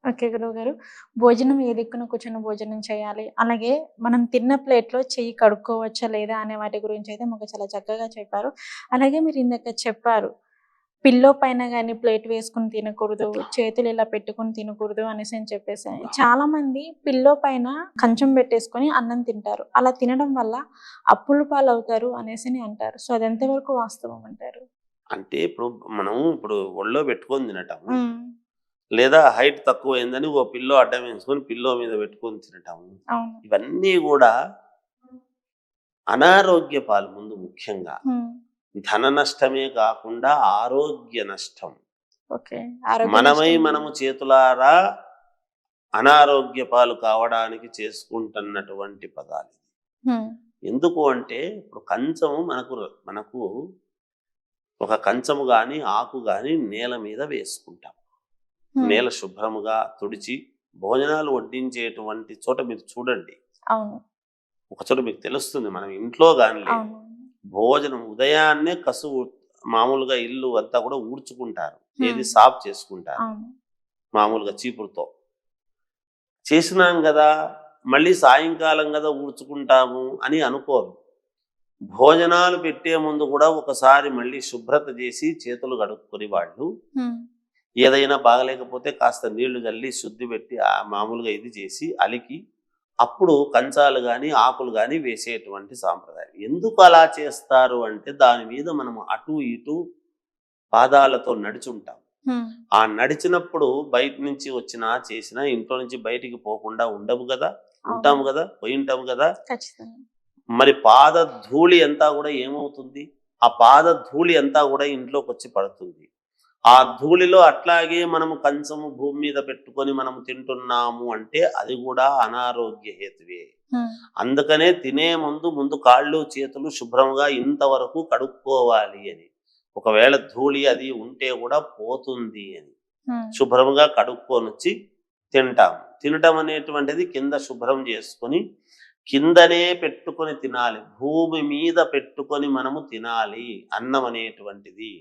Okay గురువుగారు. భోజనం ఏ దిక్కున కూర్చొని భోజనం చేయాలి? అలాగే మనం తిన్న ప్లేట్‌లో చెయ్యి కడుక్కోవచ్చా లేదా అనే వాటి గురించయితే మాకు చాలా చక్కగా చెప్పారు. అలాగే మీరు ఇందాక చెప్పారు. పిల్లో పైన గాని ప్లేట్ వేసుకొని తినకూడదు. చేతులు ఇలా పెట్టుకొని తినకూడదు అనేసని చెప్పేసి. చాలామంది పిల్లో పైన కంచం పెట్టేసుకొని అన్నం తింటారు. అలా తినడం వల్ల అప్పుల పాలవుతారు అనేసని అంటారు. సో, అది ఎంతవరకు వాస్తవం అంటారు? అంటే ఇప్పుడు ఒళ్ళో పెట్టుకొని తినటము. హ్మ్. లేదా హైట్ తక్కువైందని ఓ పిల్లో అడ్డం వేసుకొని పిల్లో మీద పెట్టుకొని తినటము. అవును. ఇవన్నీ గూడా అనారోగ్య పాలు ముందు ముఖ్యంగా. హ్మ్. ధన నష్టమే కాకుండా ఆరోగ్య నష్టం. ఓకే. ఆరోగ్య నష్టం. మనము చేతులారా అనారోగ్య పాలు కావడానికి చేసుకుంటున్నటువంటి పదాలు. హ్మ్. ఎందుకు అంటే ఇప్పుడు కంచము మనకు ఒక కంచము గాని, ఆకు గాని నేల మీద వేసుకుంటాం. హ్మ్. నేల శుభ్రముగా తుడిచి భోజనాలు వడ్డించేటువంటి చోట మీరు చూడండి. అవును. ఒక చోట మీకు తెలుస్తుంది. మనం ఇంట్లో గాని లేదు. అవును. భోజనం ఉదయాన్నే మామూలుగా ఇల్లు అంతా కూడా ఊడ్చుకుంటారు. ఏది హ్మ్. సాఫ్ చేసుకుంటారు. అవును. మామూలుగా చీపురుతో. చేసినాం గదా! మళ్ళీ సాయంకాలం గదా ఊడ్చుకుంటాము అని అనుకోరు. భోజనాలు పెట్టే ముందు కూడా ఒకసారి మళ్ళీ శుభ్రత చేసి చేతులు కడుక్కొని వాళ్ళు హ్మ్. ఏదైనా బాగలేకపోతే కాస్త నీళ్లు జల్లి శుద్ధి పెట్టి మామూలుగా ఇది చేసి అలికి అప్పుడు కంచాలు గాని, ఆకులు గాని వేసేటువంటి సాంప్రదాయం. ఎందుకు అలా చేస్తారు అంటే దాని మీద మనం అటు ఇటు పాదాలతో నడిచుంటాం. హ్మ్. ఆ నడిచినప్పుడు బయట నుంచి వచ్చినా, చేసినా ఇంట్లో నుంచి బయటికి పోకుండా ఉండము గదా! అవును. ఉంటాము గదా! పోయుంటాము గదా! ఖచ్చితంగా. మరి పాద ధూళి అంతా గూడా ఏమవుతుంది? ఆ పాద ధూళి అంతా గూడా ఇంట్లోకొచ్చి పడుతుంది. ఆ ధూళిలో అట్లాగే మనము కంచము భూమి మీద పెట్టుకొని మనము తింటున్నాము అంటే అది గూడా అనారోగ్య హేతువే. హ్మ్. అందుకనే తినే ముందు కాళ్ళు, చేతులు శుభ్రంగా ఇంతవరకు కడుక్కోవాలి అని. ఒకవేళ ధూళి అది ఉంటే గూడా పోతుంది అని. హ్మ్. శుభ్రంగా కడుక్కొనొచ్చి తింటాం. తినటం అనేటువంటిది కింద శుభ్రం చేసుకొని, కిందనే పెట్టుకొని తినాలి. భూమి మీద పెట్టుకొని మనము తినాలి అన్నం అనేటువంటిది.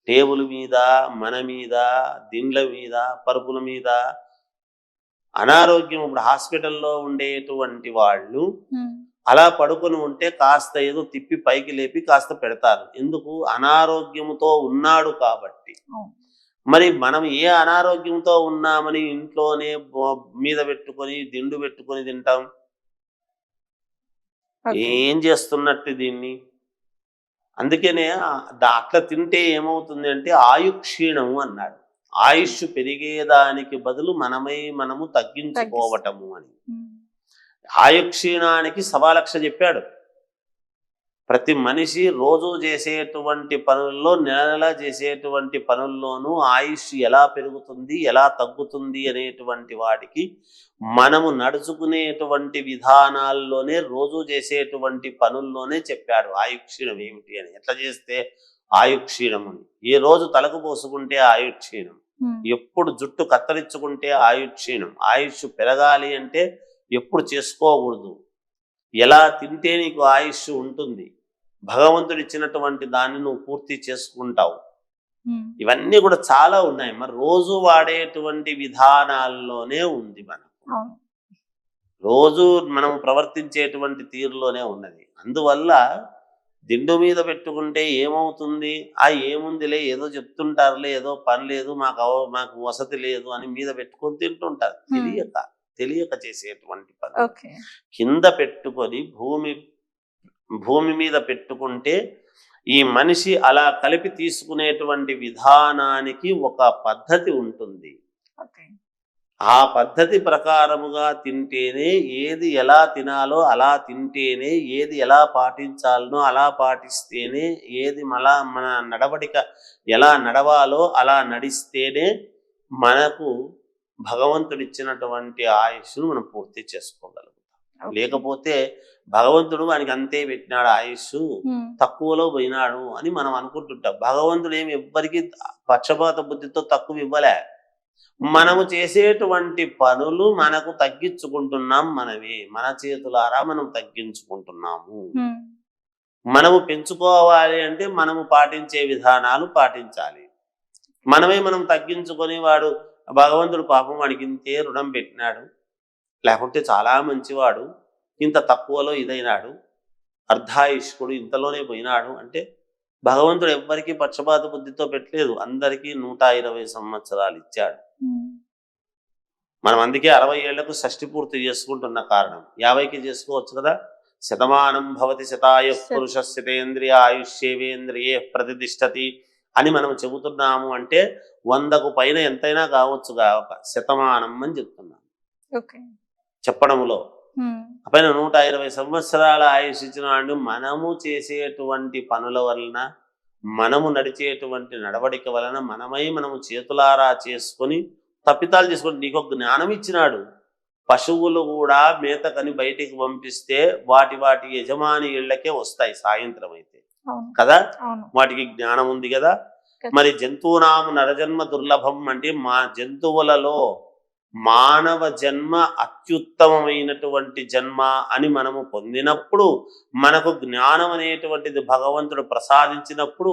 టేబుల్ మీద, మన మీద, దిండ్ల మీద, పరుపుల మీద అనారోగ్యం ఇప్పుడు హాస్పిటల్‌లో ఉండేటువంటి వాళ్ళు హ్మ్. అలా పడుకొని ఉంటే కాస్త ఏదో తిప్పి పైకి లేపి కాస్త పెడతారు. ఎందుకు? అనారోగ్యముతో ఉన్నాడు కాబట్టి. అవును. మరి మనం ఏ అనారోగ్యంతో ఉన్నామని ఇంట్లోనే మీద పెట్టుకొని, దిండు పెట్టుకొని తింటాం? ఓకే. ఏం చేస్తున్నట్టు దీన్ని? అందుకనే అట్లా తింటే ఏమవుతుంది అంటే ఆయుక్షీణము అన్నాడు. ఆయుష్ పెరిగేదానికి బదులు మనము తగ్గిస్తుంది. తగ్గించుకోవటము అని. హ్మ్. ఆయుక్షీణానికి సవాలక్ష చెప్పాడు. ప్రతి మనిషి రోజు చేసేటువంటి పనుల్లో, నెల నెలా చేసేటువంటి పనుల్లోనూ ఆయుష్ ఎలా పెరుగుతుంది, ఎలా తగ్గుతుంది అనేటువంటి వాటికి మనము నడుచుకునేటువంటి విధానాల్లోనే, రోజు చేసేటువంటి పనుల్లోనే చెప్పాడు ఆయుక్షీణం ఏమిటి అని. ఎట్లా చేస్తే ఆయుక్షీణం అని. ఏ రోజు తలకు పోసుకుంటే ఆయుక్షీణం. హ్మ్. ఎప్పుడు జుట్టు కత్తిరించుకుంటే ఆయుక్షీణం. ఆయుష్ పెరగాలి అంటే ఎప్పుడు చేసుకోకూడదు. ఎలా తింటే నీకు ఆయుష్ ఉంటుంది. భగవంతుడు ఇచ్చినటువంటి దాన్ని నువ్వు పూర్తి చేసుకుంటావు. హ్మ్. ఇవన్నీ కూడా చాలా ఉన్నాయి. మరి రోజు వాడేటువంటి విధానాల్లోనే ఉంది మనకు. అవును. రోజు మనం ప్రవర్తించేటువంటి తీరులోనే ఉన్నది. అందువల్ల దిండు మీద పెట్టుకుంటే ఏమవుతుంది? ఏముందిలే ఏదో చెప్తుంటారులే, ఏదో పని లేదు, మాకు వసతి లేదు అని మీద పెట్టుకొని తింటుంటారు. హ్మ్. తెలియక చేసేటువంటి పని. ఓకే. కింద పెట్టుకొని భూమి మీద పెట్టుకుంటే ఈ మనిషి అలా కలిపి తీసుకునేటువంటి విధానానికి ఒక పద్ధతి ఉంటుంది. ఓకే. ఆ పద్ధతి ప్రకారముగా తింటేనే, ఏది ఎలా తినాలో అలా తింటేనే, ఏది ఎలా పాటించాలనో అలా పాటిస్తేనే, మన నడవడిక ఎలా నడవాలో అలా నడిస్తేనే మనకు భగవంతుడిచ్చినటువంటి ఆయుష్ను మనం పూర్తి చేసుకోగలుగుతాం. ఓకే. లేకపోతే భగవంతుడు వానికి అంతే పెట్టినాడు ఆయుస్సు, హ్మ్. తక్కువలో పోయినాడు అని మనం అనుకుంటుంటాం. భగవంతుడు ఏమి ఎవ్వరికి పక్షపాత బుద్ధితో తక్కువ ఇవ్వలే. మనము చేసేటువంటి పనులు మనకు తగ్గించుకుంటున్నాం మనమే. మన చేతులారా మనం తగ్గించుకుంటున్నాము. హ్మ్. మనము పెంచుకోవాలి అంటే మనము పాటించే విధానాలు పాటించాలి. మనం తగ్గించుకొని వాడు భగవంతుడు పాపం వాడికి ఇంతే రుణం పెట్టినాడు, లేకుంటే చాలా మంచివాడు, ఇంత తక్కువలో ఇదైనాడు, అర్ధాయుష్కుడు ఇంతలోనే పోయినాడు అంటే భగవంతుడు ఎవ్వరికీ పక్షపాత బుద్ధితో పెట్టలేదు, అందరికీ 120 సంవత్సరాలు ఇచ్చాడు. మనం అందుకే 60 ఏళ్లకు షష్ఠి పూర్తి చేసుకుంటున్న కారణం. 50కి చేసుకోవచ్చు కదా. శతమానం భవతి శతాయ పురుష శతేంద్రియ ఆయుష్యేవేంద్రియే ప్రతిష్టతి అని మనం చెబుతున్నాము అంటే 100కు పైన ఎంతైనా కావచ్చు కాక శతమానం అని చెప్తున్నాం చెప్పడంలో. పైన 120 సంవత్సరాల ఆయుష్ ఇచ్చిన వాడిని మనము చేసేటువంటి పనుల వలన, మనము నడిచేటువంటి నడవడిక వలన మనము చేతులారా చేసుకొని తప్పితాలు చేసుకొని నీకు జ్ఞానం ఇచ్చినాడు. పశువులు కూడా మేతకని బయటికి పంపిస్తే వాటి యజమాని ఇళ్లకే వస్తాయి సాయంత్రం అయితే కదా, వాటికి జ్ఞానం ఉంది కదా. మరి జంతువునాము నరజన్మ దుర్లభం అంటే మా జంతువులలో మానవ జన్మ అత్యుత్తమమైనటువంటి జన్మ అని మనము పొందినప్పుడు, మనకు జ్ఞానం అనేటువంటిది భగవంతుడు ప్రసాదించినప్పుడు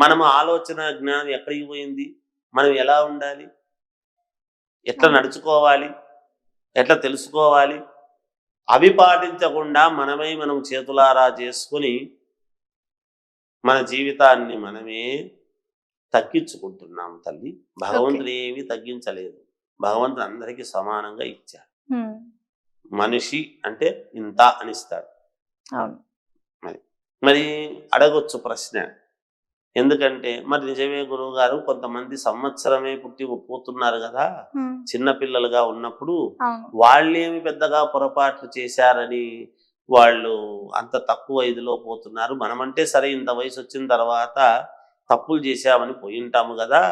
మనము ఆలోచన జ్ఞానం ఎక్కడికి పోయింది, మనం ఎలా ఉండాలి, ఎట్లా నడుచుకోవాలి, ఎట్లా తెలుసుకోవాలి, అవి పాటించకుండా మనం చేతులారా చేసుకుని మన జీవితాన్ని మనమే తగ్గించుకుంటున్నాం తల్లి. భగవంతుడు ఏమీ తగ్గించలేదు, భగవంతుడు అందరికీ సమానంగా ఇచ్చాడు. మనిషి అంటే ఇంత అనిస్తాడు. మరి అడగొచ్చు ప్రశ్న, ఎందుకంటే మరి నిజమే గురువు గారు, కొంతమంది సంవత్సరమే పుట్టి పోతున్నారు కదా చిన్నపిల్లలుగా ఉన్నప్పుడు, వాళ్ళేమి పెద్దగా పొరపాట్లు చేశారని వాళ్ళు అంత తక్కువ ఇదిలో పోతున్నారు, మనమంటే సరే ఇంత వయసు వచ్చిన తర్వాత తప్పులు చేశామని పోయింటాము కదా.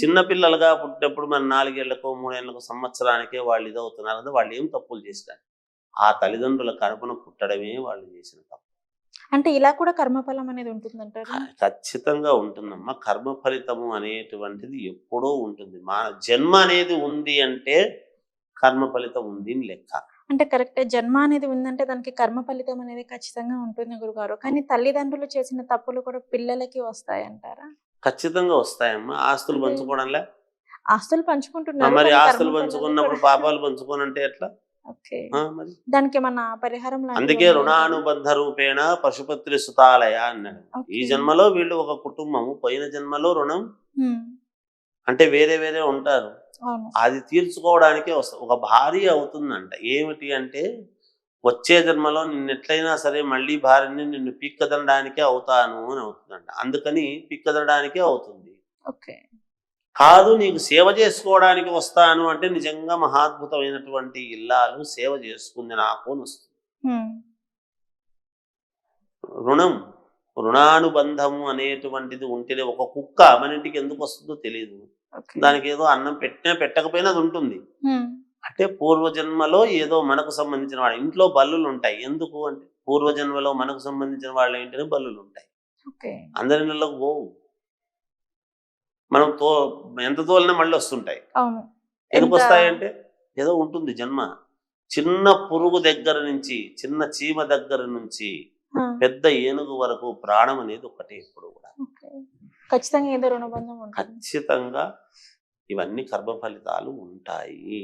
చిన్నపిల్లలుగా పుట్టినప్పుడు మన 4 ఏళ్లకో 3 ఏళ్లకో సంవత్సరానికే వాళ్ళు ఇదవుతున్నారు కదా, వాళ్ళు ఏం తప్పులు చేశారు? ఆ తల్లిదండ్రుల కడుపున పుట్టడమే వాళ్ళు చేసిన తప్పు. అంటే ఇలా కూడా కర్మఫలం అనేది ఉంటుందంటారు? ఖచ్చితంగా ఉంటుందమ్మా. కర్మ ఫలితము అనేటువంటిది ఎప్పుడూ ఉంటుంది. మా జన్మ అనేది ఉంది అంటే కర్మ ఫలితం ఉంది అని లెక్క. అంటే కరెక్టే, జన్మ అనేది ఉందంటే దానికి కర్మ ఫలితం అనేది ఖచ్చితంగా ఉంటుంది గురుగారు. కానీ తల్లిదండ్రులు చేసిన తప్పులు కూడా పిల్లలకి వస్తాయంటారా? ఖచ్చితంగా వస్తాయమ్మా. ఆస్తులు పంచుకోవడంలే, ఆస్తులు పంచుకుంటున్నారు, మరి ఆస్తులు పంచుకున్నప్పుడు పాపాలు పంచుకోనంటే ఎట్లా? దానికి మన పరిహారం అందుకే రుణానుబంధ రూపేణ పశుపత్రి సుతాలయ అన్నాడు. ఈ జన్మలో వీళ్ళు ఒక కుటుంబము, పోయిన జన్మలో రుణం అంటే వేరే వేరే ఉంటారు, అది తీర్చుకోవడానికే వస్తుంది. ఒక భార్య అవుతుందంట. ఏమిటి అంటే వచ్చే జన్మలో నిన్నెట్లయినా సరే మళ్ళీ భార్యని నిన్ను పిక్కదనడానికే అవుతాను అని అవుతుందంట. అందుకని పిక్కదనడానికే అవుతుంది. కాదు నీకు సేవ చేసుకోవడానికి వస్తాను అంటే నిజంగా మహాద్భుతమైనటువంటి ఇల్లాలు సేవ చేసుకుంది నాకు అని వస్తుంది. రుణానుబంధము అనేటువంటిది ఉంటేనే. ఒక కుక్క మన ఇంటికి ఎందుకు వస్తుందో తెలియదు, దానికి ఏదో అన్నం పెట్టినా పెట్టకపోయినా అది ఉంటుంది. అంటే పూర్వజన్మలో ఏదో మనకు సంబంధించిన వాళ్ళ ఇంట్లో బల్లులు ఉంటాయి. ఎందుకు అంటే పూర్వజన్మలో మనకు సంబంధించిన వాళ్ళ ఇంటిని బల్లులు ఉంటాయి. అందరి నెలలకు పోవు, మనం ఎంత తోలినా మళ్ళీ వస్తుంటాయి. ఎందుకు వస్తాయంటే ఏదో ఉంటుంది జన్మ. చిన్న పురుగు దగ్గర నుంచి, చిన్న చీమ దగ్గర నుంచి పెద్ద ఏనుగు వరకు ప్రాణం అనేది ఒకటే ఎప్పుడు కూడా. ఖచ్చితంగా ఏదో రుణబంధం ఉంటుంది. ఖచ్చితంగా ఇవన్నీ కర్మ ఫలితాలు ఉంటాయి.